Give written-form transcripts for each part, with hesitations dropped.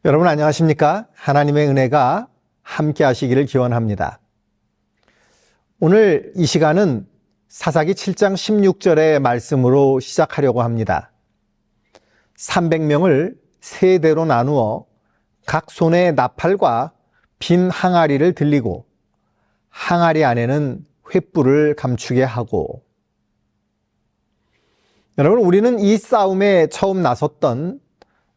여러분 안녕하십니까? 하나님의 은혜가 함께 하시기를 기원합니다. 오늘 이 시간은 사사기 7장 16절의 말씀으로 시작하려고 합니다. 300명을 세 대로 나누어 각 손에 나팔과 빈 항아리를 들리고 항아리 안에는 횃불을 감추게 하고. 여러분, 우리는 이 싸움에 처음 나섰던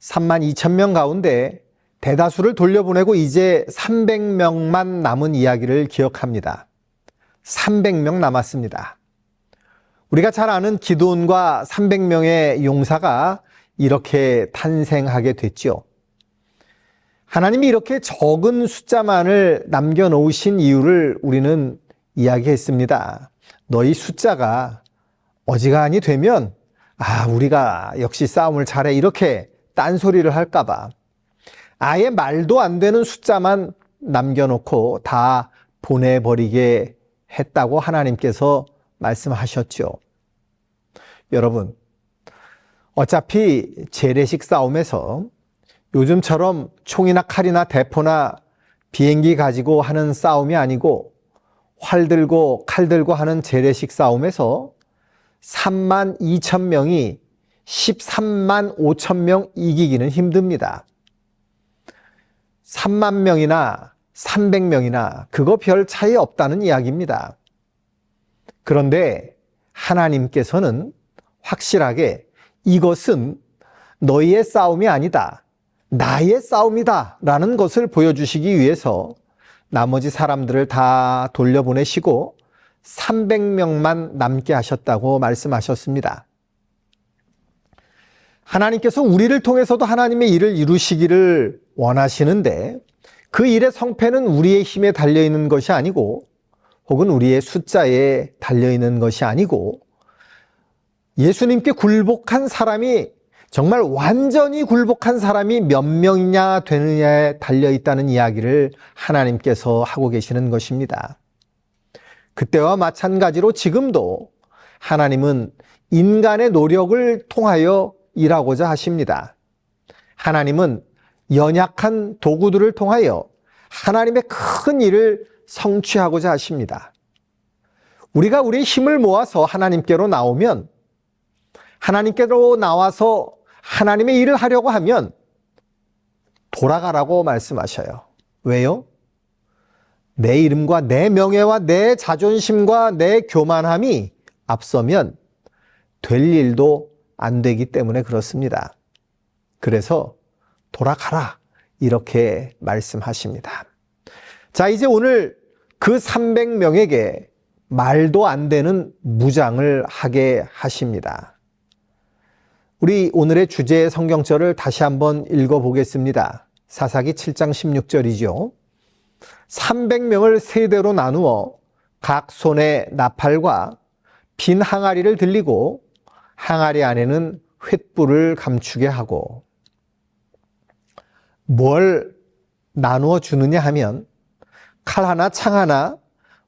32,000명 가운데 대다수를 돌려보내고 이제 300명만 남은 이야기를 기억합니다. 300명 남았습니다. 우리가 잘 아는 기드온과 300명의 용사가 이렇게 탄생하게 됐죠. 하나님이 이렇게 적은 숫자만을 남겨놓으신 이유를 우리는 이야기했습니다. 너희 숫자가 어지간히 되면 우리가 역시 싸움을 잘해 이렇게 딴소리를 할까봐 아예 말도 안 되는 숫자만 남겨놓고 다 보내버리게 했다고 하나님께서 말씀하셨죠. 여러분, 어차피 재래식 싸움에서 요즘처럼 총이나 칼이나 대포나 비행기 가지고 하는 싸움이 아니고 활 들고 칼 들고 하는 재래식 싸움에서 32,000명이 13만 5천 명 이기기는 힘듭니다. 3만 명이나 300명이나 그거 별 차이 없다는 이야기입니다. 그런데 하나님께서는 확실하게 이것은 너희의 싸움이 아니다, 나의 싸움이다 라는 것을 보여주시기 위해서 나머지 사람들을 다 돌려보내시고 300명만 남게 하셨다고 말씀하셨습니다. 하나님께서 우리를 통해서도 하나님의 일을 이루시기를 원하시는데 그 일의 성패는 우리의 힘에 달려있는 것이 아니고 혹은 우리의 숫자에 달려있는 것이 아니고 예수님께 굴복한 사람이 정말 완전히 굴복한 사람이 몇 명이냐 되느냐에 달려있다는 이야기를 하나님께서 하고 계시는 것입니다. 그때와 마찬가지로 지금도 하나님은 인간의 노력을 통하여 일하고자 하십니다. 하나님은 연약한 도구들을 통하여 하나님의 큰 일을 성취하고자 하십니다. 우리가 우리의 힘을 모아서 하나님께로 나오면, 하나님께로 나와서 하나님의 일을 하려고 하면 돌아가라고 말씀하셔요. 왜요? 내 이름과 내 명예와 내 자존심과 내 교만함이 앞서면 될 일도 안 되기 때문에 그렇습니다. 그래서 돌아가라 이렇게 말씀하십니다. 자, 이제 오늘 그 300명에게 말도 안 되는 무장을 하게 하십니다. 우리 오늘의 주제 성경절을 다시 한번 읽어보겠습니다. 사사기 7장 16절이죠. 300명을 세 대로 나누어 각 손에 나팔과 빈 항아리를 들리고 항아리 안에는 횃불을 감추게 하고. 뭘 나누어 주느냐 하면 칼 하나, 창 하나,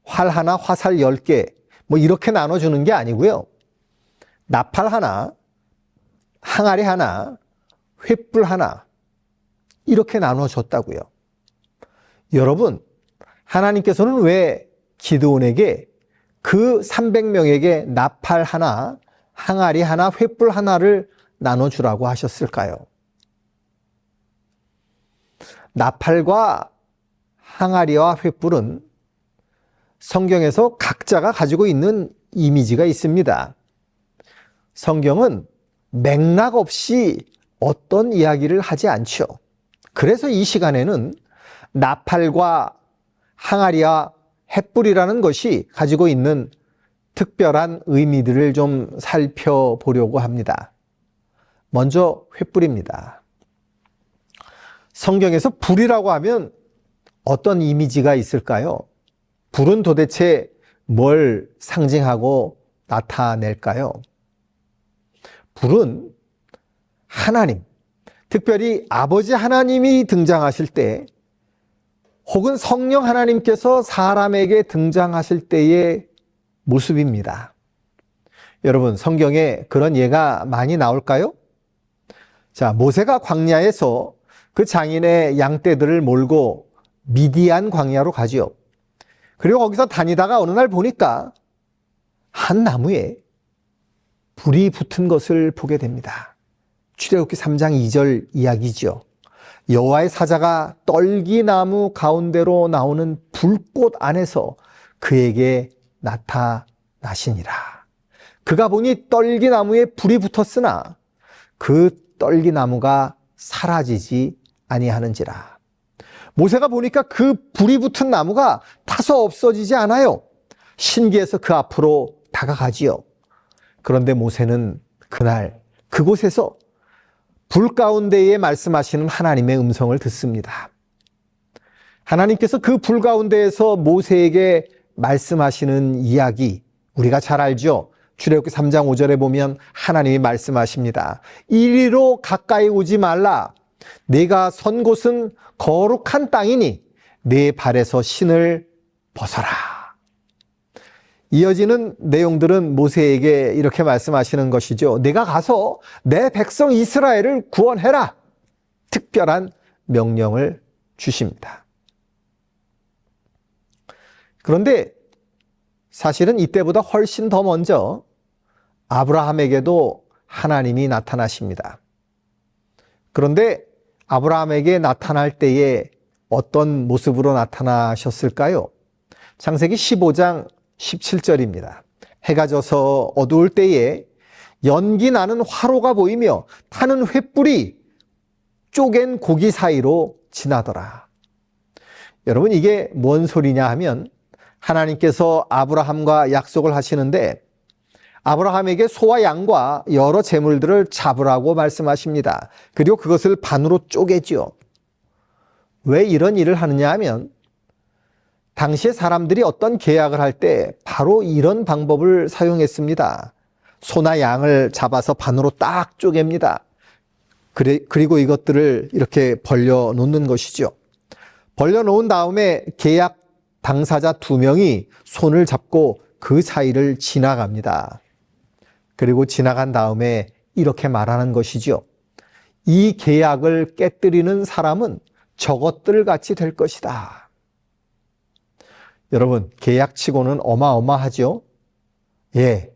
활 하나, 화살 10개 뭐 이렇게 나눠주는 게 아니고요. 나팔 하나, 항아리 하나, 횃불 하나 이렇게 나눠줬다고요. 여러분, 하나님께서는 왜 기드온에게 그 300명에게 나팔 하나, 항아리 하나, 횃불 하나를 나눠주라고 하셨을까요? 나팔과 항아리와 횃불은 성경에서 각자가 가지고 있는 이미지가 있습니다. 성경은 맥락 없이 어떤 이야기를 하지 않죠. 그래서 이 시간에는 나팔과 항아리와 횃불이라는 것이 가지고 있는 특별한 의미들을 좀 살펴보려고 합니다. 먼저 횃불입니다. 성경에서 불이라고 하면 어떤 이미지가 있을까요? 불은 도대체 뭘 상징하고 나타낼까요? 불은 하나님, 특별히 아버지 하나님이 등장하실 때 혹은 성령 하나님께서 사람에게 등장하실 때의 모습입니다. 여러분, 성경에 그런 예가 많이 나올까요? 자, 모세가 광야에서 그 장인의 양떼들을 몰고 미디안 광야로 가지요. 그리고 거기서 다니다가 어느 날 보니까 한 나무에 불이 붙은 것을 보게 됩니다. 출애굽기 3장 2절 이야기죠. 여호와의 사자가 떨기나무 가운데로 나오는 불꽃 안에서 그에게 나타나시니라. 그가 보니 떨기나무에 불이 붙었으나 그 떨기나무가 사라지지 아니하는지라. 모세가 보니까 그 불이 붙은 나무가 타서 없어지지 않아요. 신기해서 그 앞으로 다가가지요. 그런데 모세는 그날 그곳에서 불 가운데에 말씀하시는 하나님의 음성을 듣습니다. 하나님께서 그 불 가운데에서 모세에게 말씀하시는 이야기 우리가 잘 알죠. 출애굽기 3장 5절에 보면 하나님이 말씀하십니다. 이리로 가까이 오지 말라. 네가 선 곳은 거룩한 땅이니 네 발에서 신을 벗어라. 이어지는 내용들은 모세에게 이렇게 말씀하시는 것이죠. 네가 가서 내 백성 이스라엘을 구원해라. 특별한 명령을 주십니다. 그런데 사실은 이때보다 훨씬 더 먼저 아브라함에게도 하나님이 나타나십니다. 그런데 아브라함에게 나타날 때에 어떤 모습으로 나타나셨을까요? 창세기 15장 17절입니다. 해가 져서 어두울 때에 연기 나는 화로가 보이며 타는 횃불이 쪼갠 고기 사이로 지나더라. 여러분, 이게 뭔 소리냐 하면 하나님께서 아브라함과 약속을 하시는데 아브라함에게 소와 양과 여러 재물들을 잡으라고 말씀하십니다. 그리고 그것을 반으로 쪼개지요. 왜 이런 일을 하느냐 하면 당시에 사람들이 어떤 계약을 할 때 바로 이런 방법을 사용했습니다. 소나 양을 잡아서 반으로 딱 쪼갭니다. 그리고 이것들을 이렇게 벌려 놓는 것이죠. 벌려 놓은 다음에 계약 당사자 2명이 손을 잡고 그 사이를 지나갑니다. 그리고 지나간 다음에 이렇게 말하는 것이죠. 이 계약을 깨뜨리는 사람은 저것들 같이 될 것이다. 여러분, 계약치고는 어마어마하죠? 예,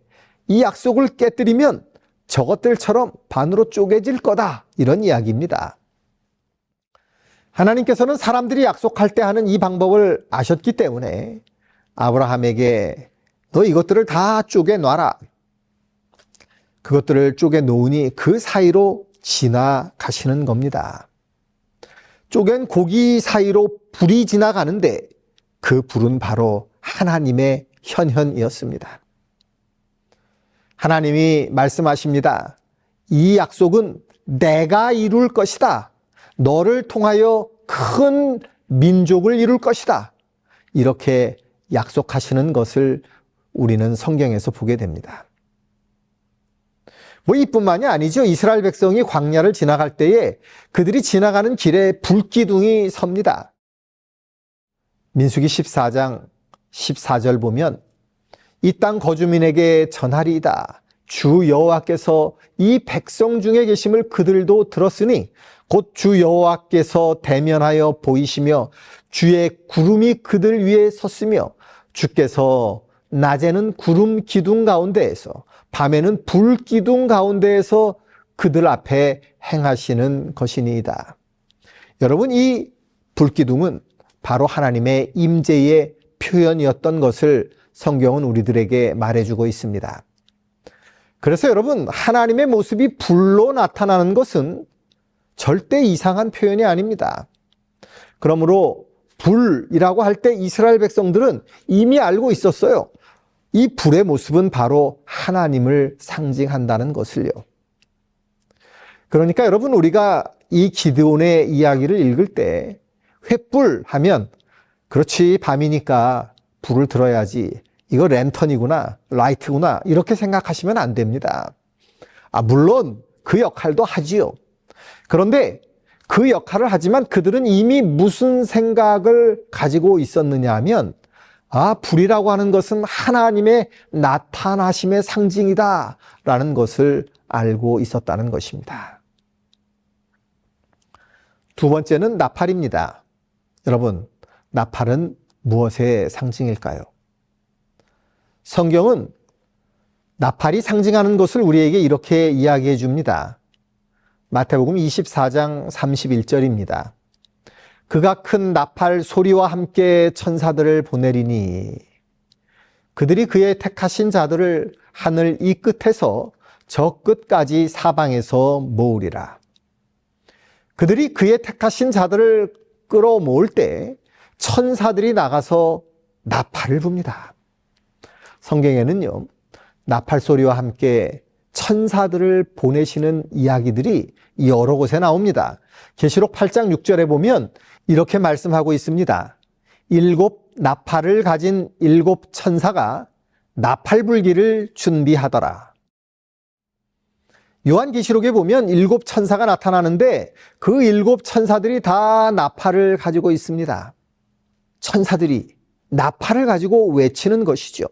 이 약속을 깨뜨리면 저것들처럼 반으로 쪼개질 거다. 이런 이야기입니다. 하나님께서는 사람들이 약속할 때 하는 이 방법을 아셨기 때문에 아브라함에게 너 이것들을 다 쪼개놔라. 그것들을 쪼개 놓으니 그 사이로 지나가시는 겁니다. 쪼갠 고기 사이로 불이 지나가는데 그 불은 바로 하나님의 현현이었습니다. 하나님이 말씀하십니다. 이 약속은 내가 이룰 것이다. 너를 통하여 큰 민족을 이룰 것이다. 이렇게 약속하시는 것을 우리는 성경에서 보게 됩니다. 뭐 이뿐만이 아니죠. 이스라엘 백성이 광야를 지나갈 때에 그들이 지나가는 길에 불기둥이 섭니다. 민수기 14장 14절 보면 이 땅 거주민에게 전하리이다. 주 여호와께서 이 백성 중에 계심을 그들도 들었으니 곧 주 여호와께서 대면하여 보이시며 주의 구름이 그들 위에 섰으며 주께서 낮에는 구름 기둥 가운데에서 밤에는 불 기둥 가운데에서 그들 앞에 행하시는 것이니이다. 여러분, 이 불기둥은 바로 하나님의 임재의 표현이었던 것을 성경은 우리들에게 말해주고 있습니다. 그래서 여러분, 하나님의 모습이 불로 나타나는 것은 절대 이상한 표현이 아닙니다. 그러므로 불이라고 할 때 이스라엘 백성들은 이미 알고 있었어요. 이 불의 모습은 바로 하나님을 상징한다는 것을요. 그러니까 여러분, 우리가 이 기드온의 이야기를 읽을 때 횃불 하면 그렇지, 밤이니까 불을 들어야지, 이거 랜턴이구나, 라이트구나, 이렇게 생각하시면 안 됩니다. 물론 그 역할도 하지요. 그런데 그 역할을 하지만 그들은 이미 무슨 생각을 가지고 있었느냐 하면 불이라고 하는 것은 하나님의 나타나심의 상징이다 라는 것을 알고 있었다는 것입니다. 두 번째는 나팔입니다. 여러분, 나팔은 무엇의 상징일까요? 성경은 나팔이 상징하는 것을 우리에게 이렇게 이야기해 줍니다. 마태복음 24장 31절입니다. 그가 큰 나팔 소리와 함께 천사들을 보내리니 그들이 그의 택하신 자들을 하늘 이 끝에서 저 끝까지 사방에서 모으리라. 그들이 그의 택하신 자들을 끌어모을 때 천사들이 나가서 나팔을 붑니다. 성경에는요, 나팔 소리와 함께 천사들을 보내시는 이야기들이 여러 곳에 나옵니다. 계시록 8장 6절에 보면 이렇게 말씀하고 있습니다. 7 나팔을 가진 7 천사가 나팔 불기를 준비하더라. 요한계시록에 보면 7 천사가 나타나는데 그 7 천사들이 다 나팔을 가지고 있습니다. 천사들이 나팔을 가지고 외치는 것이죠.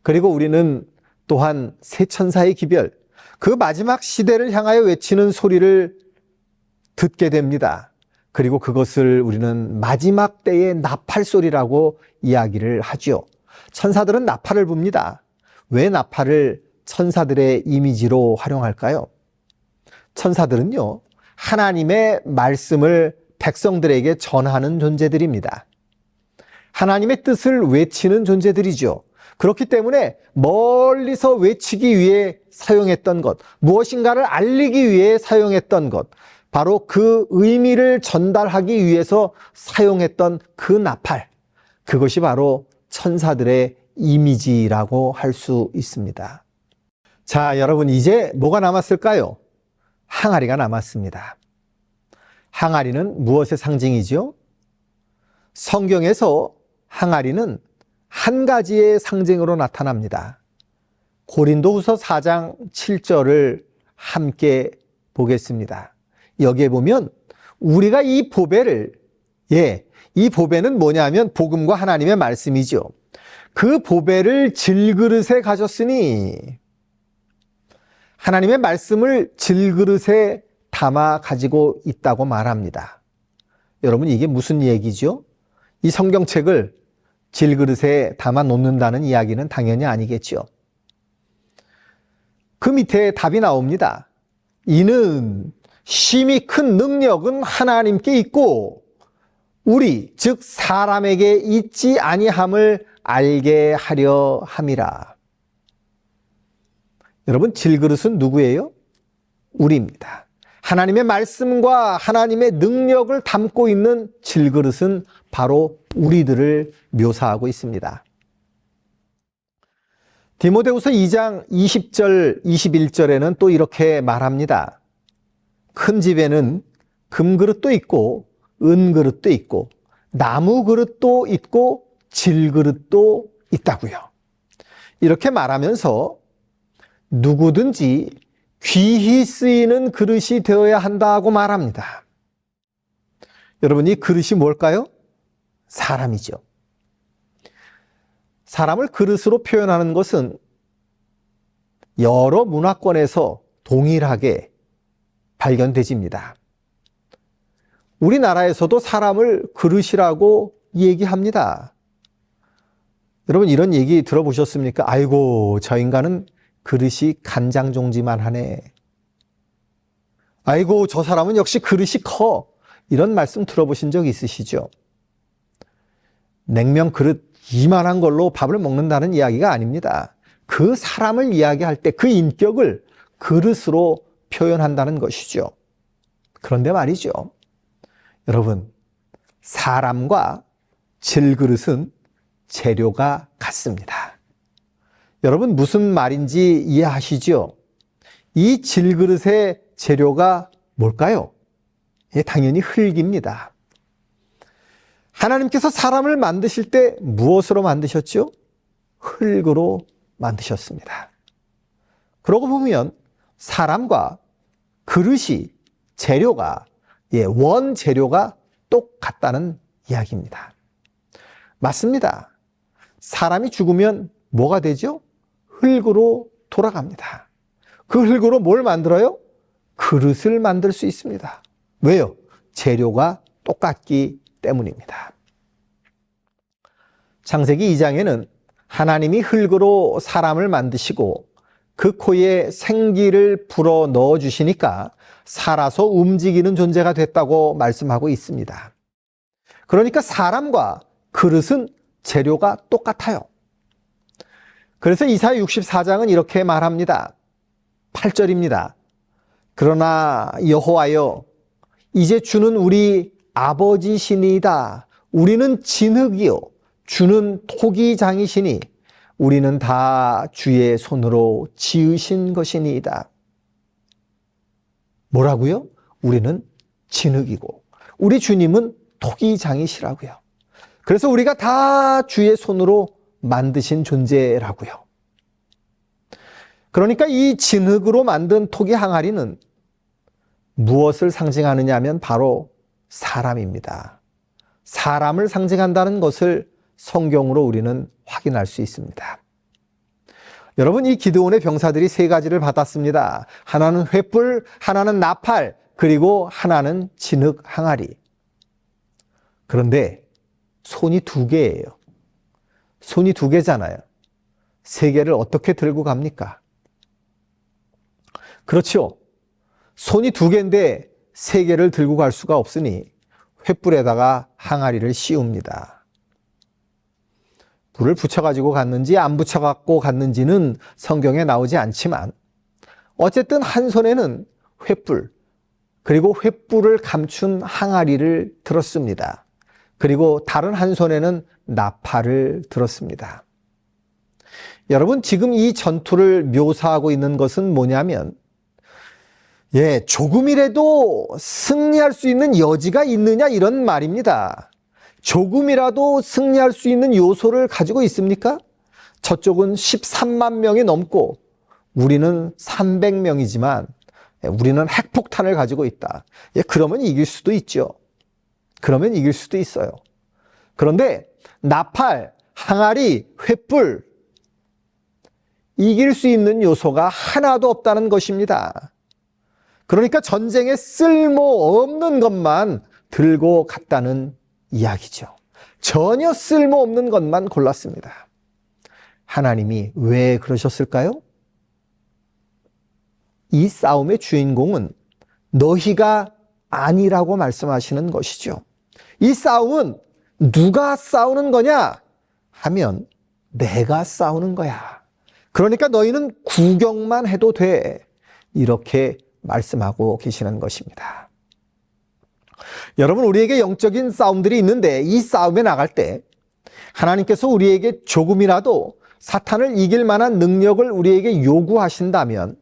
그리고 우리는 또한 세 천사의 기별, 그 마지막 시대를 향하여 외치는 소리를 듣게 됩니다. 그리고 그것을 우리는 마지막 때의 나팔 소리라고 이야기를 하죠. 천사들은 나팔을 붑니다. 왜 나팔을 천사들의 이미지로 활용할까요? 천사들은요, 하나님의 말씀을 백성들에게 전하는 존재들입니다. 하나님의 뜻을 외치는 존재들이죠. 그렇기 때문에 멀리서 외치기 위해 사용했던 것, 무엇인가를 알리기 위해 사용했던 것, 바로 그 의미를 전달하기 위해서 사용했던 그 나팔, 그것이 바로 천사들의 이미지라고 할 수 있습니다. 자, 여러분, 이제 뭐가 남았을까요? 항아리가 남았습니다. 항아리는 무엇의 상징이죠? 성경에서 항아리는 한 가지의 상징으로 나타납니다. 고린도후서 4장 7절을 함께 보겠습니다. 여기에 보면 우리가 이 보배를, 이 보배는 뭐냐면 복음과 하나님의 말씀이죠. 그 보배를 질그릇에 가졌으니, 하나님의 말씀을 질그릇에 담아 가지고 있다고 말합니다. 여러분, 이게 무슨 얘기죠? 이 성경책을 질그릇에 담아 놓는다는 이야기는 당연히 아니겠죠. 그 밑에 답이 나옵니다. 이는 심히 큰 능력은 하나님께 있고 우리 즉 사람에게 있지 아니함을 알게 하려 함이라. 여러분, 질그릇은 누구예요? 우리입니다. 하나님의 말씀과 하나님의 능력을 담고 있는 질그릇은 바로 우리들을 묘사하고 있습니다. 디모데후서 2장 20절, 21절에는 또 이렇게 말합니다. 큰 집에는 금그릇도 있고 은그릇도 있고 나무그릇도 있고 질그릇도 있다고요. 이렇게 말하면서 누구든지 귀히 쓰이는 그릇이 되어야 한다고 말합니다. 여러분, 이 그릇이 뭘까요? 사람이죠. 사람을 그릇으로 표현하는 것은 여러 문화권에서 동일하게 발견되집니다. 우리나라에서도 사람을 그릇이라고 얘기합니다. 여러분, 이런 얘기 들어보셨습니까? 아이고, 저 인간은 그릇이 간장종지만 하네. 아이고, 저 사람은 역시 그릇이 커. 이런 말씀 들어보신 적 있으시죠? 냉면 그릇 이만한 걸로 밥을 먹는다는 이야기가 아닙니다. 그 사람을 이야기할 때 그 인격을 그릇으로 표현한다는 것이죠. 그런데 말이죠. 여러분, 사람과 질그릇은 재료가 같습니다. 여러분, 무슨 말인지 이해하시죠? 이 질그릇의 재료가 뭘까요? 당연히 흙입니다. 하나님께서 사람을 만드실 때 무엇으로 만드셨죠? 흙으로 만드셨습니다. 그러고 보면 사람과 그릇이 재료가, 원재료가 똑같다는 이야기입니다. 맞습니다. 사람이 죽으면 뭐가 되죠? 흙으로 돌아갑니다. 그 흙으로 뭘 만들어요? 그릇을 만들 수 있습니다. 왜요? 재료가 똑같기 때문입니다. 창세기 2장에는 하나님이 흙으로 사람을 만드시고 그 코에 생기를 불어 넣어 주시니까 살아서 움직이는 존재가 됐다고 말씀하고 있습니다. 그러니까 사람과 그릇은 재료가 똑같아요. 그래서 이사야 64장은 이렇게 말합니다. 8절입니다. 그러나 여호와여, 이제 주는 우리 아버지시니이다. 우리는 진흙이요 주는 토기장이시니 우리는 다 주의 손으로 지으신 것이니이다. 뭐라고요? 우리는 진흙이고 우리 주님은 토기장이시라고요. 그래서 우리가 다 주의 손으로 만드신 존재라고요. 그러니까 이 진흙으로 만든 토기 항아리는 무엇을 상징하느냐 하면 바로 사람입니다. 사람을 상징한다는 것을 성경으로 우리는 확인할 수 있습니다. 여러분, 이 기드온의 병사들이 세 가지를 받았습니다. 하나는 횃불, 하나는 나팔, 그리고 하나는 진흙 항아리. 그런데 손이 두 개예요. 손이 두 개잖아요. 세 개를 어떻게 들고 갑니까? 그렇죠. 손이 두 개인데 세 개를 들고 갈 수가 없으니 횃불에다가 항아리를 씌웁니다. 불을 붙여가지고 갔는지 안 붙여갖고 갔는지는 성경에 나오지 않지만 어쨌든 한 손에는 횃불, 그리고 횃불을 감춘 항아리를 들었습니다. 그리고 다른 한 손에는 나팔을 들었습니다. 여러분, 지금 이 전투를 묘사하고 있는 것은 뭐냐면 조금이라도 승리할 수 있는 여지가 있느냐 이런 말입니다. 조금이라도 승리할 수 있는 요소를 가지고 있습니까? 저쪽은 13만 명이 넘고 우리는 300명이지만 우리는 핵폭탄을 가지고 있다. 그러면 이길 수도 있죠. 그러면 이길 수도 있어요. 그런데 나팔, 항아리, 횃불, 이길 수 있는 요소가 하나도 없다는 것입니다. 그러니까 전쟁에 쓸모없는 것만 들고 갔다는 이야기죠. 전혀 쓸모없는 것만 골랐습니다. 하나님이 왜 그러셨을까요? 이 싸움의 주인공은 너희가 아니라고 말씀하시는 것이죠. 이 싸움은 누가 싸우는 거냐 하면 내가 싸우는 거야. 그러니까 너희는 구경만 해도 돼. 이렇게 말씀하고 계시는 것입니다. 여러분, 우리에게 영적인 싸움들이 있는데 이 싸움에 나갈 때 하나님께서 우리에게 조금이라도 사탄을 이길 만한 능력을 우리에게 요구하신다면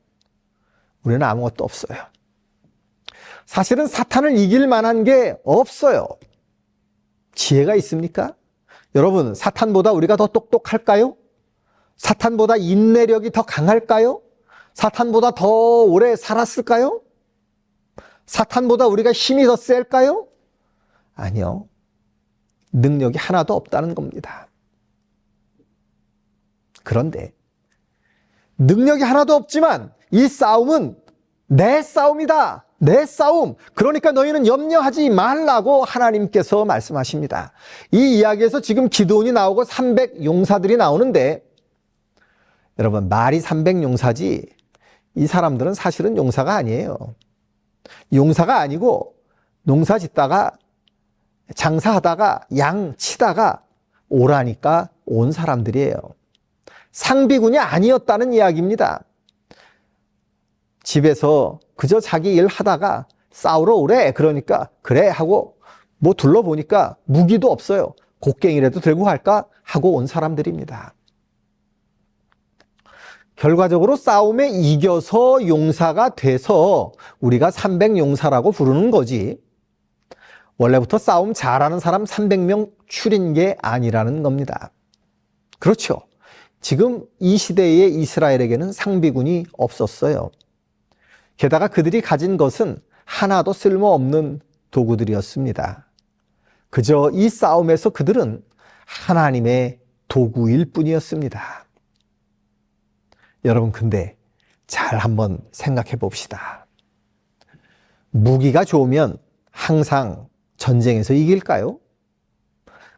우리는 아무것도 없어요. 사실은 사탄을 이길 만한 게 없어요. 지혜가 있습니까? 여러분, 사탄보다 우리가 더 똑똑할까요? 사탄보다 인내력이 더 강할까요? 사탄보다 더 오래 살았을까요? 사탄보다 우리가 힘이 더 셀까요? 아니요. 능력이 하나도 없다는 겁니다. 그런데 능력이 하나도 없지만 이 싸움은 내 싸움이다. 내 싸움. 그러니까 너희는 염려하지 말라고 하나님께서 말씀하십니다. 이 이야기에서 지금 기드온이 나오고 300 용사들이 나오는데 여러분, 말이 300 용사지 이 사람들은 사실은 용사가 아니에요. 용사가 아니고 농사 짓다가 장사하다가 양 치다가 오라니까 온 사람들이에요. 상비군이 아니었다는 이야기입니다. 집에서 그저 자기 일 하다가 싸우러 오래. 그러니까 그래 하고 뭐 둘러보니까 무기도 없어요. 곡괭이라도 들고 갈까 하고 온 사람들입니다. 결과적으로 싸움에 이겨서 용사가 돼서 우리가 300용사라고 부르는 거지, 원래부터 싸움 잘하는 사람 300명 추린 게 아니라는 겁니다. 그렇죠. 지금 이 시대의 이스라엘에게는 상비군이 없었어요. 게다가 그들이 가진 것은 하나도 쓸모없는 도구들이었습니다. 그저 이 싸움에서 그들은 하나님의 도구일 뿐이었습니다. 여러분, 근데 잘 한번 생각해 봅시다. 무기가 좋으면 항상 전쟁에서 이길까요?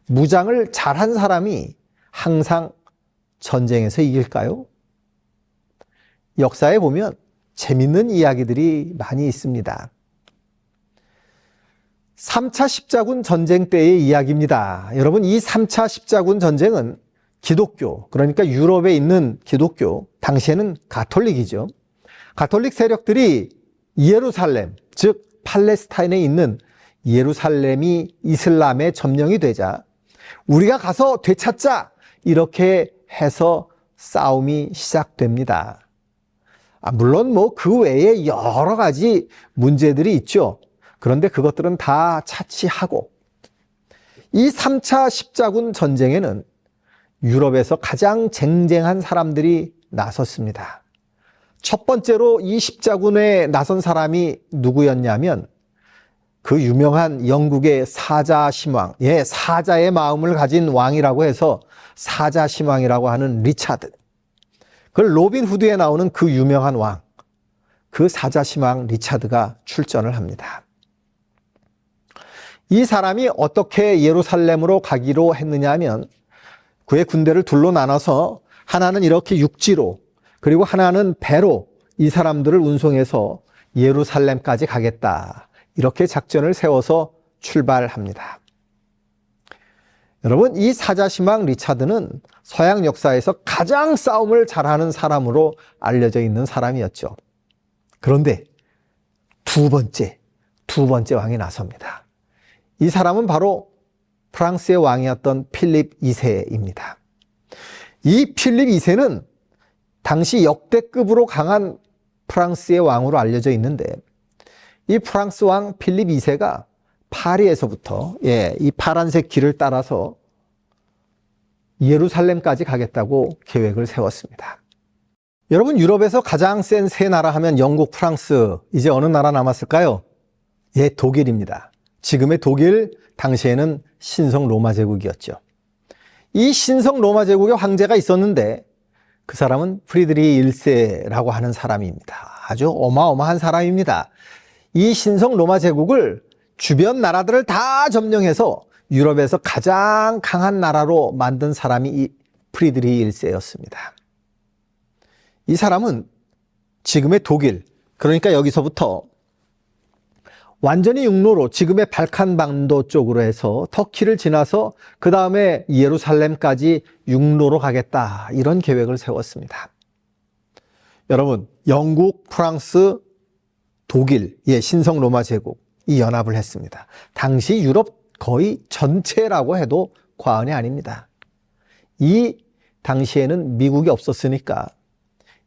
무장을 잘한 사람이 항상 전쟁에서 이길까요? 역사에 보면 재밌는 이야기들이 많이 있습니다. 3차 십자군 전쟁 때의 이야기입니다. 여러분, 이 3차 십자군 전쟁은 기독교, 그러니까 유럽에 있는 기독교, 당시에는 가톨릭이죠. 가톨릭 세력들이 예루살렘, 즉 팔레스타인에 있는 예루살렘이 이슬람에 점령이 되자 우리가 가서 되찾자, 이렇게 해서 싸움이 시작됩니다. 물론 그 외에 여러 가지 문제들이 있죠. 그런데 그것들은 다 차치하고 이 3차 십자군 전쟁에는 유럽에서 가장 쟁쟁한 사람들이 나섰습니다. 첫 번째로 이 십자군에 나선 사람이 누구였냐면 그 유명한 영국의 사자심왕, 사자의 마음을 가진 왕이라고 해서 사자심왕이라고 하는 리차드. 그 로빈 후드에 나오는 그 유명한 왕, 그 사자심왕 리차드가 출전을 합니다. 이 사람이 어떻게 예루살렘으로 가기로 했느냐 하면 그의 군대를 둘로 나눠서 하나는 이렇게 육지로, 그리고 하나는 배로 이 사람들을 운송해서 예루살렘까지 가겠다, 이렇게 작전을 세워서 출발합니다. 여러분, 이 사자심왕 리차드는 서양 역사에서 가장 싸움을 잘하는 사람으로 알려져 있는 사람이었죠. 그런데 두 번째 왕이 나섭니다. 이 사람은 바로 프랑스의 왕이었던 필립 2세입니다. 이 필립 2세는 당시 역대급으로 강한 프랑스의 왕으로 알려져 있는데, 이 프랑스 왕 필립 2세가 파리에서부터 이 파란색 길을 따라서 예루살렘까지 가겠다고 계획을 세웠습니다. 여러분, 유럽에서 가장 센 세 나라 하면 영국, 프랑스, 이제 어느 나라 남았을까요? 독일입니다. 지금의 독일, 당시에는 신성 로마 제국이었죠. 이 신성 로마 제국의 황제가 있었는데 그 사람은 프리드리히 1세라고 하는 사람입니다. 아주 어마어마한 사람입니다. 이 신성 로마 제국을 주변 나라들을 다 점령해서 유럽에서 가장 강한 나라로 만든 사람이 이 프리드리히 1세였습니다. 이 사람은 지금의 독일, 그러니까 여기서부터 완전히 육로로 지금의 발칸반도 쪽으로 해서 터키를 지나서 그 다음에 예루살렘까지 육로로 가겠다, 이런 계획을 세웠습니다. 여러분, 영국, 프랑스, 독일, 신성 로마 제국, 이 연합을 했습니다. 당시 유럽 거의 전체라고 해도 과언이 아닙니다. 이 당시에는 미국이 없었으니까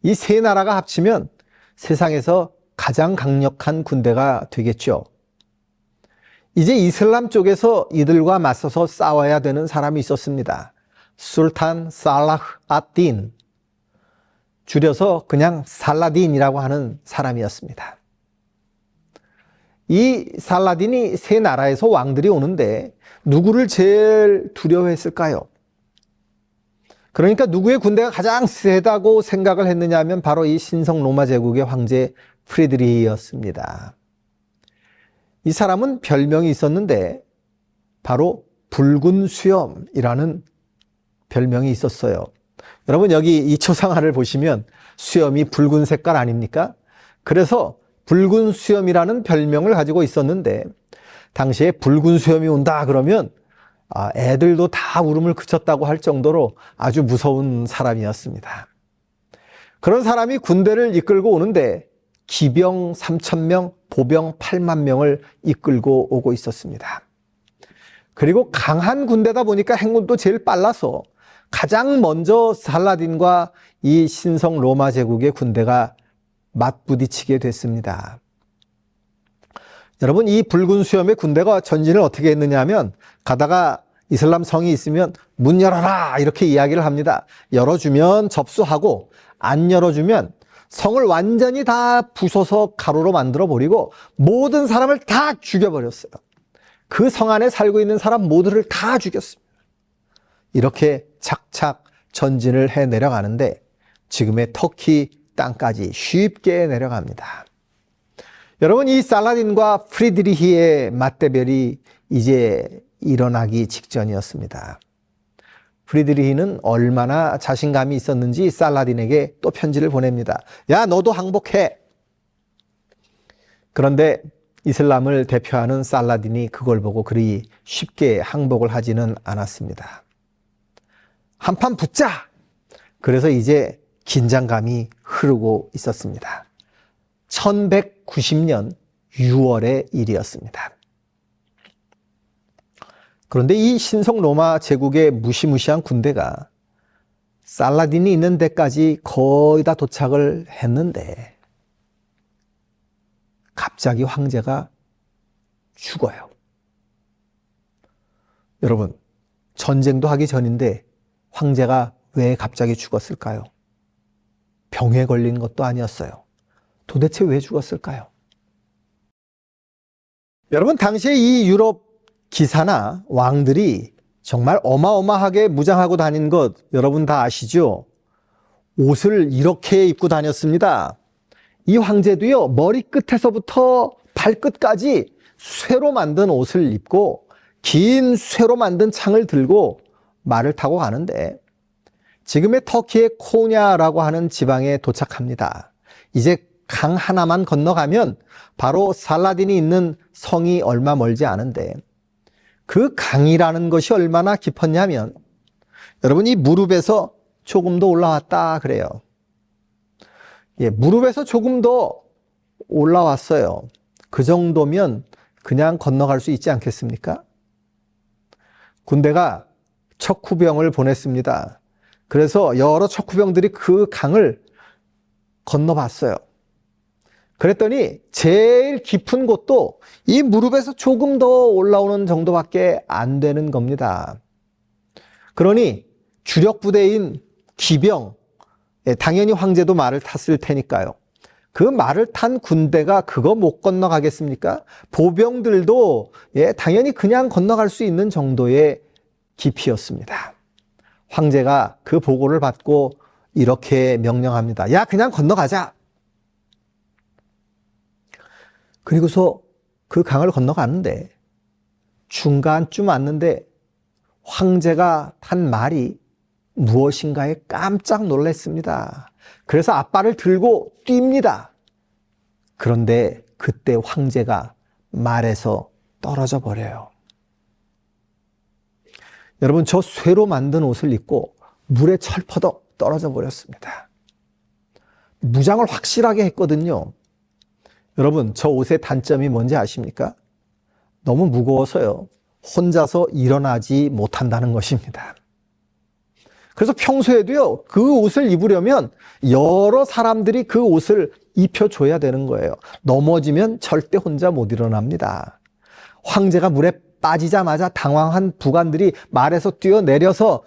이 세 나라가 합치면 세상에서 가장 강력한 군대가 되겠죠. 이제 이슬람 쪽에서 이들과 맞서서 싸워야 되는 사람이 있었습니다. 술탄 살라흐 앗딘, 줄여서 그냥 살라딘이라고 하는 사람이었습니다. 이 살라딘이 세 나라에서 왕들이 오는데 누구를 제일 두려워했을까요? 그러니까 누구의 군대가 가장 세다고 생각을 했느냐 하면 바로 이 신성 로마 제국의 황제 프리드리히였습니다. 이 사람은 별명이 있었는데 바로 붉은 수염이라는 별명이 있었어요. 여러분, 여기 이 초상화를 보시면 수염이 붉은 색깔 아닙니까? 그래서 붉은 수염이라는 별명을 가지고 있었는데, 당시에 붉은 수염이 온다 그러면 애들도 다 울음을 그쳤다고 할 정도로 아주 무서운 사람이었습니다. 그런 사람이 군대를 이끌고 오는데 기병 3,000명, 보병 8만 명을 이끌고 오고 있었습니다. 그리고 강한 군대다 보니까 행군도 제일 빨라서 가장 먼저 살라딘과 이 신성 로마 제국의 군대가 맞부딪히게 됐습니다. 여러분, 이 붉은 수염의 군대가 전진을 어떻게 했느냐 하면, 가다가 이슬람 성이 있으면 문 열어라, 이렇게 이야기를 합니다. 열어주면 접수하고, 안 열어주면 성을 완전히 다 부숴서 가로로 만들어 버리고 모든 사람을 다 죽여버렸어요. 그 성 안에 살고 있는 사람 모두를 다 죽였습니다. 이렇게 착착 전진을 해 내려가는데 지금의 터키 땅까지 쉽게 내려갑니다. 여러분, 이 살라딘과 프리드리히의 맞대결이 이제 일어나기 직전이었습니다. 프리드리히는 얼마나 자신감이 있었는지 살라딘에게 또 편지를 보냅니다. 야, 너도 항복해. 그런데 이슬람을 대표하는 살라딘이 그걸 보고 그리 쉽게 항복을 하지는 않았습니다. 한판 붙자! 그래서 이제 긴장감이 흐르고 있었습니다. 1190년 6월의 일이었습니다. 그런데 이 신성 로마 제국의 무시무시한 군대가 살라딘이 있는 데까지 거의 다 도착을 했는데 갑자기 황제가 죽어요. 여러분, 전쟁도 하기 전인데 황제가 왜 갑자기 죽었을까요? 병에 걸린 것도 아니었어요. 도대체 왜 죽었을까요? 여러분, 당시에 이 유럽 기사나 왕들이 정말 어마어마하게 무장하고 다닌 것 여러분 다 아시죠? 옷을 이렇게 입고 다녔습니다. 이 황제도요, 머리끝에서부터 발끝까지 쇠로 만든 옷을 입고 긴 쇠로 만든 창을 들고 말을 타고 가는데 지금의 터키의 코냐라고 하는 지방에 도착합니다. 이제 강 하나만 건너가면 바로 살라딘이 있는 성이 얼마 멀지 않은데 그 강이라는 것이 얼마나 깊었냐면 여러분, 이 무릎에서 조금 더 올라왔다 그래요. 예, 무릎에서 조금 더 올라왔어요. 그 정도면 그냥 건너갈 수 있지 않겠습니까? 군대가 척후병을 보냈습니다. 그래서 여러 척후병들이 그 강을 건너봤어요. 그랬더니 제일 깊은 곳도 이 무릎에서 조금 더 올라오는 정도밖에 안 되는 겁니다. 그러니 주력 부대인 기병, 당연히 황제도 말을 탔을 테니까요. 그 말을 탄 군대가 그거 못 건너가겠습니까? 보병들도 당연히 그냥 건너갈 수 있는 정도의 깊이였습니다. 황제가 그 보고를 받고 이렇게 명령합니다. 야, 그냥 건너가자. 그리고서 그 강을 건너가는데 중간쯤 왔는데 황제가 탄 말이 무엇인가에 깜짝 놀랐습니다. 그래서 앞발을 들고 뜁니다. 그런데 그때 황제가 말에서 떨어져 버려요. 여러분, 저 쇠로 만든 옷을 입고 물에 철퍼덕 떨어져 버렸습니다. 무장을 확실하게 했거든요. 여러분, 저 옷의 단점이 뭔지 아십니까? 너무 무거워서요, 혼자서 일어나지 못한다는 것입니다. 그래서 평소에도요, 그 옷을 입으려면 여러 사람들이 그 옷을 입혀줘야 되는 거예요. 넘어지면 절대 혼자 못 일어납니다. 황제가 물에 빠지자마자 당황한 부관들이 말에서 뛰어내려서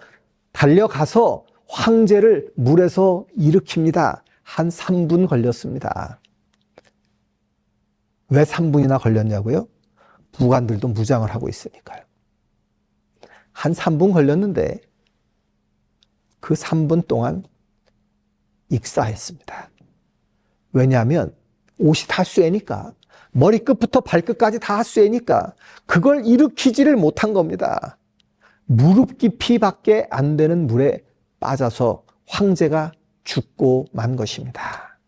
달려가서 황제를 물에서 일으킵니다. 한 3분 걸렸습니다. 왜 3분이나 걸렸냐고요? 부관들도 무장을 하고 있으니까요. 한 3분 걸렸는데 그 3분 동안 익사했습니다. 왜냐하면 옷이 다 쇠니까, 머리끝부터 발끝까지 다 쇠니까 그걸 일으키지를 못한 겁니다. 무릎 깊이밖에 안 되는 물에 빠져서 황제가 죽고 만 것입니다.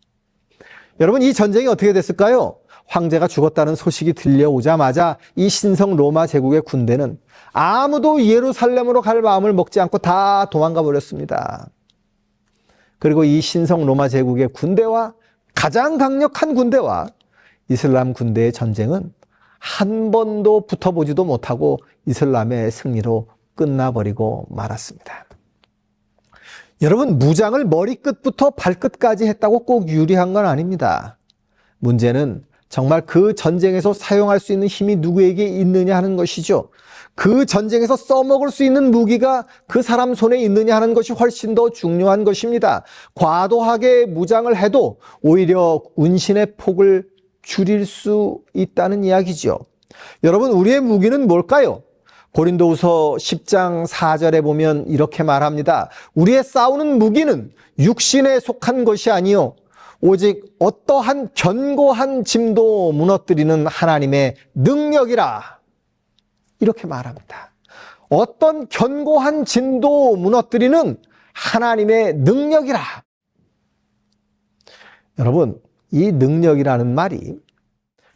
여러분, 이 전쟁이 어떻게 됐을까요? 황제가 죽었다는 소식이 들려오자마자 이 신성 로마 제국의 군대는 아무도 예루살렘으로 갈 마음을 먹지 않고 다 도망가 버렸습니다. 그리고 이 신성 로마 제국의 군대와 가장 강력한 군대와 이슬람 군대의 전쟁은 한 번도 붙어보지도 못하고 이슬람의 승리로 끝나버리고 말았습니다. 여러분, 무장을 머리끝부터 발끝까지 했다고 꼭 유리한 건 아닙니다. 문제는 정말 그 전쟁에서 사용할 수 있는 힘이 누구에게 있느냐 하는 것이죠. 그 전쟁에서 써먹을 수 있는 무기가 그 사람 손에 있느냐 하는 것이 훨씬 더 중요한 것입니다. 과도하게 무장을 해도 오히려 운신의 폭을 줄일 수 있다는 이야기죠. 여러분, 우리의 무기는 뭘까요? 고린도후서 10장 4절에 보면 이렇게 말합니다. 우리의 싸우는 무기는 육신에 속한 것이 아니요 오직 어떠한 견고한 짐도 무너뜨리는 하나님의 능력이라. 이렇게 말합니다. 어떤 견고한 짐도 무너뜨리는 하나님의 능력이라. 여러분, 이 능력이라는 말이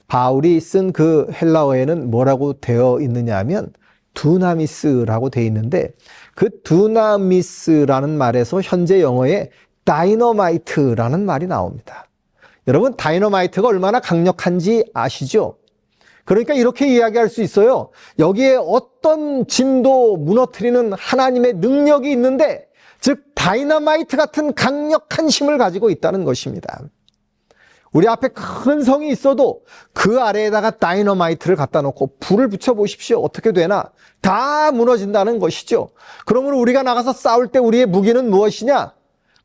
바울이 쓴 그 헬라어에는 뭐라고 되어 있느냐 하면 두나미스라고 되어 있는데, 그 두나미스라는 말에서 현재 영어에 다이너마이트라는 말이 나옵니다. 여러분, 다이너마이트가 얼마나 강력한지 아시죠? 그러니까 이렇게 이야기할 수 있어요. 여기에 어떤 짐도 무너뜨리는 하나님의 능력이 있는데, 즉 다이너마이트 같은 강력한 힘을 가지고 있다는 것입니다. 우리 앞에 큰 성이 있어도 그 아래에다가 다이너마이트를 갖다 놓고 불을 붙여 보십시오. 어떻게 되나? 다 무너진다는 것이죠. 그러면 우리가 나가서 싸울 때 우리의 무기는 무엇이냐?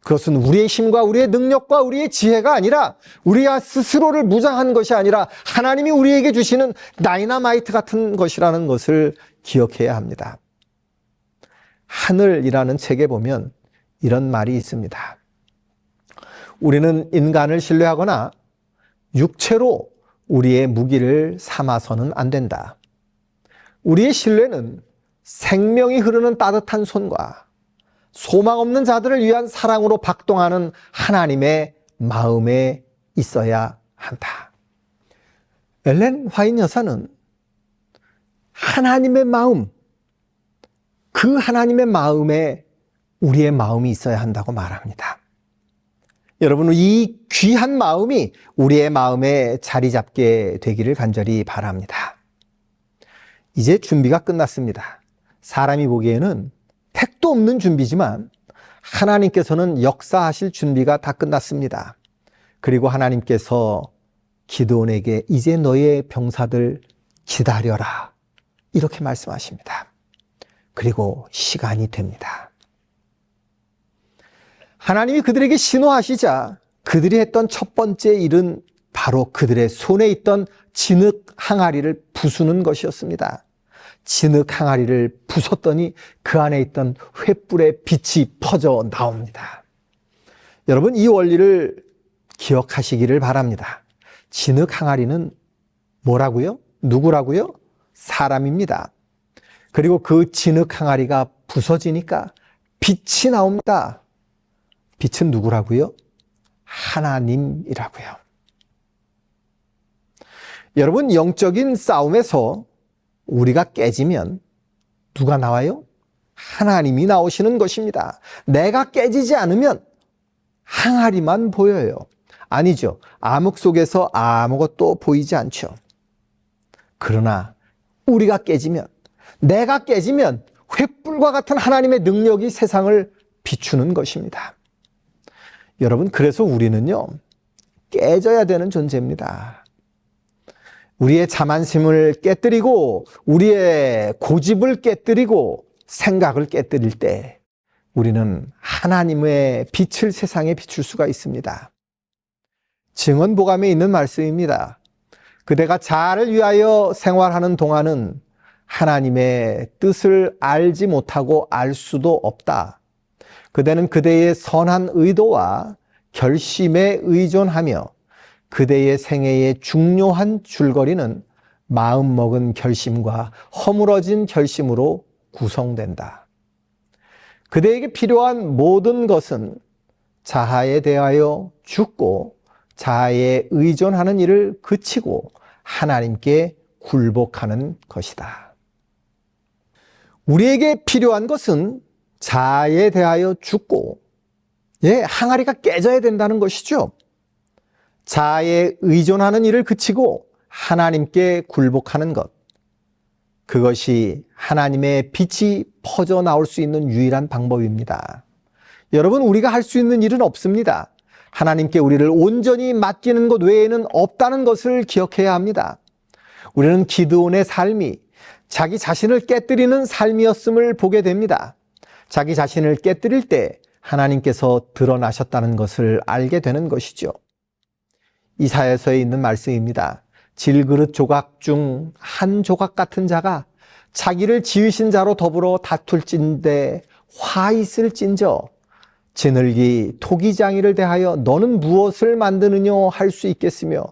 그것은 우리의 힘과 우리의 능력과 우리의 지혜가 아니라, 우리가 스스로를 무장한 것이 아니라 하나님이 우리에게 주시는 다이너마이트 같은 것이라는 것을 기억해야 합니다. 하늘이라는 책에 보면 이런 말이 있습니다. 우리는 인간을 신뢰하거나 육체로 우리의 무기를 삼아서는 안 된다. 우리의 신뢰는 생명이 흐르는 따뜻한 손과 소망 없는 자들을 위한 사랑으로 박동하는 하나님의 마음에 있어야 한다. 엘렌 화이트 여사는 하나님의 마음, 그 하나님의 마음에 우리의 마음이 있어야 한다고 말합니다. 여러분, 이 귀한 마음이 우리의 마음에 자리 잡게 되기를 간절히 바랍니다. 이제 준비가 끝났습니다. 사람이 보기에는 택도 없는 준비지만 하나님께서는 역사하실 준비가 다 끝났습니다. 그리고 하나님께서 기드온에게 이제 너의 병사들 기다려라, 이렇게 말씀하십니다. 그리고 시간이 됩니다. 하나님이 그들에게 신호하시자 그들이 했던 첫 번째 일은 바로 그들의 손에 있던 진흙 항아리를 부수는 것이었습니다. 진흙 항아리를 부쉈더니 그 안에 있던 횃불의 빛이 퍼져 나옵니다. 여러분, 이 원리를 기억하시기를 바랍니다. 진흙 항아리는 뭐라고요? 누구라고요? 사람입니다. 그리고 그 진흙 항아리가 부서지니까 빛이 나옵니다. 빛은 누구라고요? 하나님이라고요. 여러분, 영적인 싸움에서 우리가 깨지면 누가 나와요? 하나님이 나오시는 것입니다. 내가 깨지지 않으면 항아리만 보여요. 아니죠. 암흑 속에서 아무것도 보이지 않죠. 그러나 우리가 깨지면, 내가 깨지면 횃불과 같은 하나님의 능력이 세상을 비추는 것입니다. 여러분, 그래서 우리는요, 깨져야 되는 존재입니다. 우리의 자만심을 깨뜨리고 우리의 고집을 깨뜨리고 생각을 깨뜨릴 때 우리는 하나님의 빛을 세상에 비출 수가 있습니다. 증언보감에 있는 말씀입니다. 그대가 자아를 위하여 생활하는 동안은 하나님의 뜻을 알지 못하고 알 수도 없다. 그대는 그대의 선한 의도와 결심에 의존하며 그대의 생애의 중요한 줄거리는 마음먹은 결심과 허물어진 결심으로 구성된다. 그대에게 필요한 모든 것은 자아에 대하여 죽고 자아에 의존하는 일을 그치고 하나님께 굴복하는 것이다. 우리에게 필요한 것은 자아에 대하여 죽고, 항아리가 깨져야 된다는 것이죠. 자아에 의존하는 일을 그치고 하나님께 굴복하는 것. 그것이 하나님의 빛이 퍼져 나올 수 있는 유일한 방법입니다. 여러분, 우리가 할 수 있는 일은 없습니다. 하나님께 우리를 온전히 맡기는 것 외에는 없다는 것을 기억해야 합니다. 우리는 기드온의 삶이 자기 자신을 깨뜨리는 삶이었음을 보게 됩니다. 자기 자신을 깨뜨릴 때 하나님께서 드러나셨다는 것을 알게 되는 것이죠. 이사야서에 있는 말씀입니다. 질그릇 조각 중 한 조각 같은 자가 자기를 지으신 자로 더불어 다툴진대 화 있을진저 지늘기 토기장이를 대하여 너는 무엇을 만드느뇨 할 수 있겠으며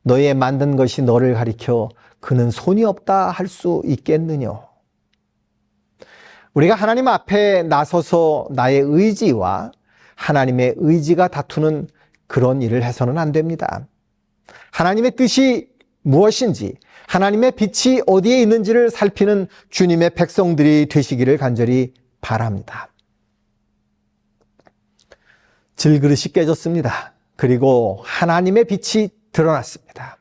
너의 만든 것이 너를 가리켜 그는 손이 없다 할 수 있겠느뇨. 우리가 하나님 앞에 나서서 나의 의지와 하나님의 의지가 다투는 그런 일을 해서는 안 됩니다. 하나님의 뜻이 무엇인지, 하나님의 빛이 어디에 있는지를 살피는 주님의 백성들이 되시기를 간절히 바랍니다. 질그릇이 깨졌습니다. 그리고 하나님의 빛이 드러났습니다.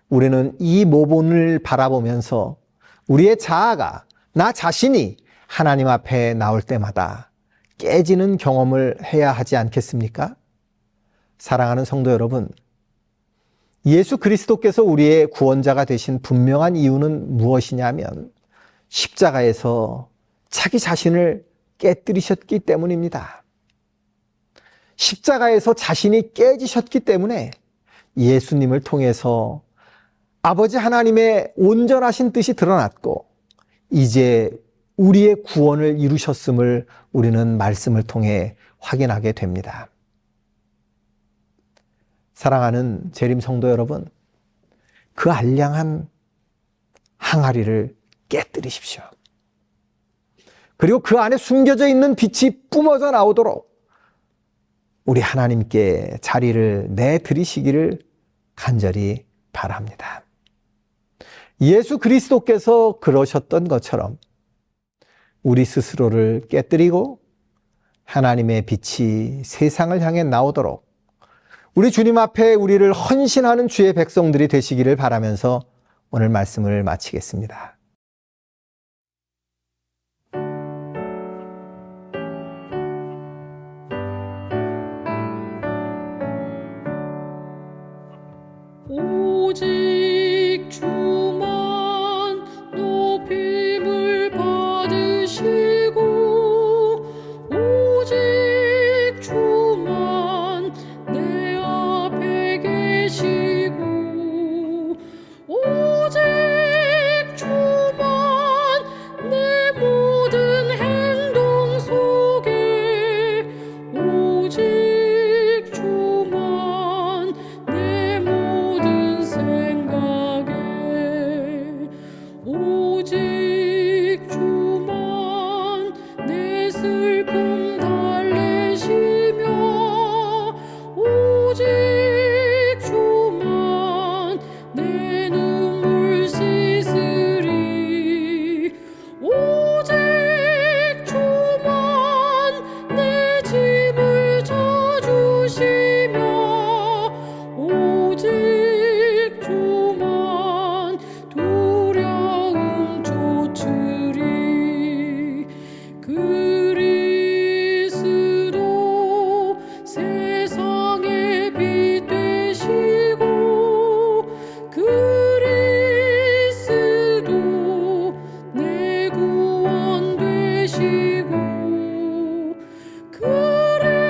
우리는 이 모본을 바라보면서 우리의 자아가, 나 자신이 하나님 앞에 나올 때마다 깨지는 경험을 해야 하지 않겠습니까? 사랑하는 성도 여러분, 예수 그리스도께서 우리의 구원자가 되신 분명한 이유는 무엇이냐면 십자가에서 자기 자신을 깨뜨리셨기 때문입니다. 십자가에서 자신이 깨지셨기 때문에 예수님을 통해서 아버지 하나님의 온전하신 뜻이 드러났고 이제 우리의 구원을 이루셨음을 우리는 말씀을 통해 확인하게 됩니다. 사랑하는 재림 성도 여러분, 그 알량한 항아리를 깨뜨리십시오. 그리고 그 안에 숨겨져 있는 빛이 뿜어져 나오도록 우리 하나님께 자리를 내드리시기를 간절히 바랍니다. 예수 그리스도께서 그러셨던 것처럼 우리 스스로를 깨뜨리고 하나님의 빛이 세상을 향해 나오도록 우리 주님 앞에 우리를 헌신하는 주의 백성들이 되시기를 바라면서 오늘 말씀을 마치겠습니다. 오직 주만 높임을 받으시고 오직 주만 내 앞에 계시고 오직 주만 내 모든 행동 속에 오직 주만 내 모든 생각에 오직 주만 내 슬픔 달래시며 오직 주만 내 눈물 씻으리 오직 주만 내 짐을 져주시며 오직 주만 두려움 쫓으리 그리스도 세상의 빛 되시고 그리스도 내 구원 되시고 그리스도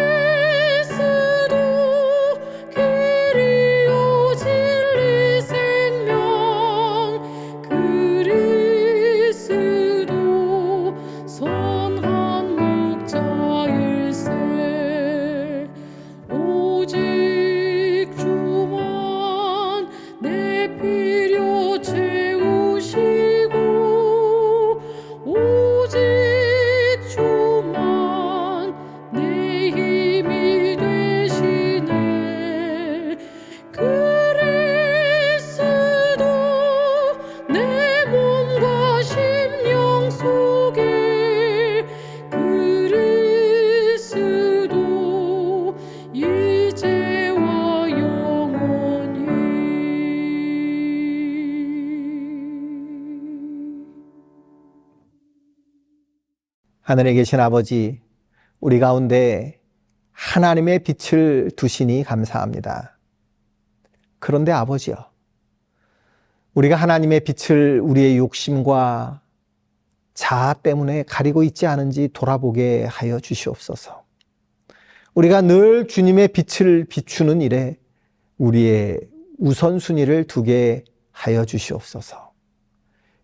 길이요 진리 생명 그리스도 선한 목자일세 오직 주만 내 필요 채우시고 오직 주만 내 힘이 되시네 그리스도 내 몸과 심령 속에 그리스도 이제와 영원히 하늘에 계신 아버지, 우리 가운데 하나님의 빛을 두시니 감사합니다. 그런데 아버지요, 우리가 하나님의 빛을 우리의 욕심과 자아 때문에 가리고 있지 않은지 돌아보게 하여 주시옵소서. 우리가 늘 주님의 빛을 비추는 일에 우리의 우선순위를 두게 하여 주시옵소서.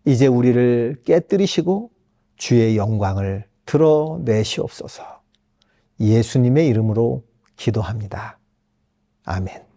이제 우리를 깨뜨리시고 주의 영광을 드러내시옵소서. 예수님의 이름으로 기도합니다. 아멘.